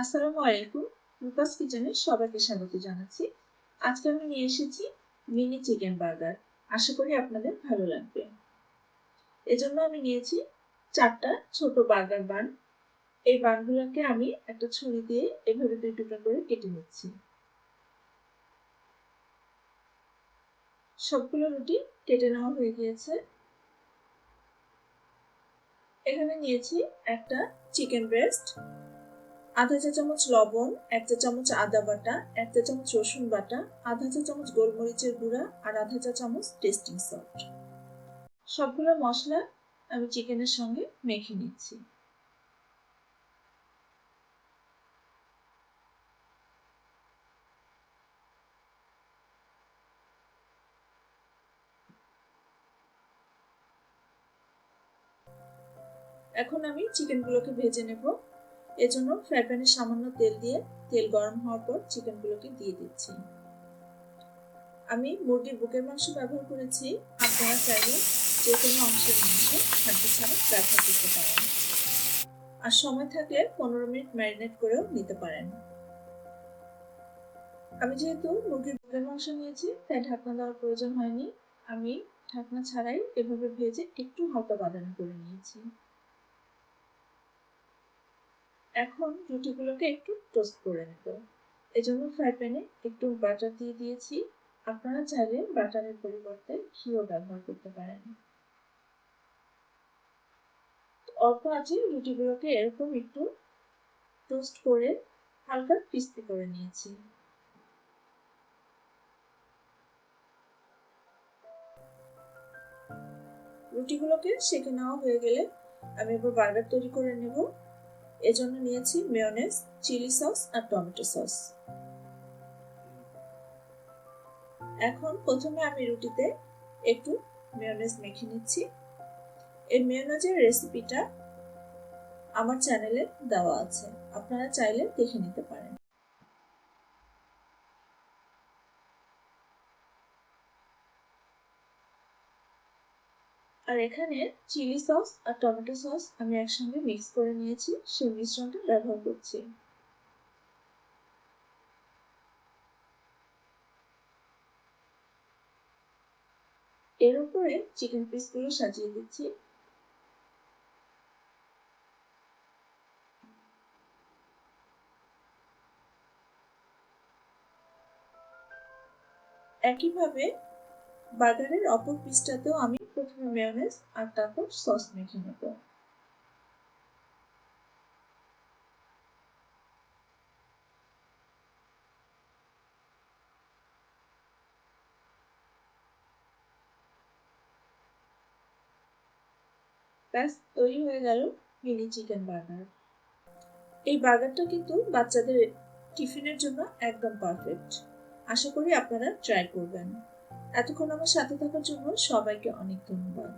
আসসালামু আলাইকুম। রূপাস কিচেনে সবাইকে স্বাগত জানাচ্ছি। আজকে আমি নিয়ে এসেছি মিনি চিকেন বার্গার। আশা করি আপনাদের ভালো লাগবে। এজন্য আমি নিয়েছি 4টা ছোট বার্গার বান। এই বানগুলোকে আমি একটা ছুরি দিয়ে এভাবে 2 টুকরা করে কেটে নিচ্ছি। সবগুলো রুটি কেটে নেওয়া হয়ে গিয়েছে। এখানে নিয়েছি একটা চিকেন ব্রেস্ট, আধা চা চামচ লবণ, 1 চা চামচ আদা বাটা, 1 চা চামচ রসুন বাটা, আধা চা চামচ গোলমরিচের গুঁড়া আর আধা চা চামচ টেস্টিং সল্ট। সবগুলো মশলা আমি চিকেনের সঙ্গে মেখে নিচ্ছি। এখন আমি চিকেনগুলোকে ভেজে নেব। এজন্য ফ্রাই প্যানে সামান্য তেল দিয়ে তেল গরম হওয়ার পর চিকেনগুলোকে দিয়ে দিচ্ছি। আমি মুরগির বুকের মাংস ব্যবহার করেছি। আপনারা চাইলে যে কোনো অংশের মাংস হাড্ডি ছাড়া ব্যবহার করতে পারেন। আর সময় থাকলে 15 মিনিট ম্যারিনেট করেও নিতে পারেন। আমি যেহেতু মুরগির বুকের মাংস নিয়েছি তাই ঢাকনা দেওয়ার প্রয়োজন হয়নি। আমি ঢাকনা ছাড়াই এভাবে ভেজে একটু হালকা বাদামি করে নিয়েছি। এখন রুটিগুলোকে একটু টোস্ট করে নেব। এজন্য ফ্রাই প্যানে একটু বাটার দিয়ে দিয়েছি। আপনারা চাইলে বাটারের পরিবর্তে ঘিও ব্যবহার করতে পারেন। অল্প আঁচে রুটিগুলোকে এরকম একটু টোস্ট করে হালকা ক্রিস্পি করে নিয়েছি। রুটিগুলোকে সেঁকে নেওয়া হয়ে গেলে আমি এবার বার্গার তৈরি করে নেব। এজন্য নিয়েছি মেয়োনেজ, চিলি সস আর টমেটো সস। এখন প্রথমে আমি রুটিতে একটু মেয়োনেজ মেখে নিচ্ছি। এই মেয়োনেজের রেসিপিটা আমার চ্যানেলে দেওয়া আছে, আপনারা চাইলে দেখে নিতে পারেন। আর এখানে চিলি সস আর টমেটো সস আমি একসঙ্গে মিক্স করে নিয়েছি, সেই মিশ্রণটা ব্যবহার করছি। এর উপরে চিকেন পিসগুলো সাজিয়ে দিচ্ছি। একইভাবে বার্গারের অপর পিসটাতেও আমি প্রথমে মেয়োনেজ আর তারপর সস মেখে নেব। ব্যাস তৈরি হয়ে গেল মিনি চিকেন বার্গার। এই বার্গারটা কিন্তু বাচ্চাদের টিফিনের জন্য একদম পারফেক্ট। আশা করি আপনারা ট্রাই করবেন। এতক্ষণ আমার সাথে থাকার জন্য সবাইকে অনেক ধন্যবাদ।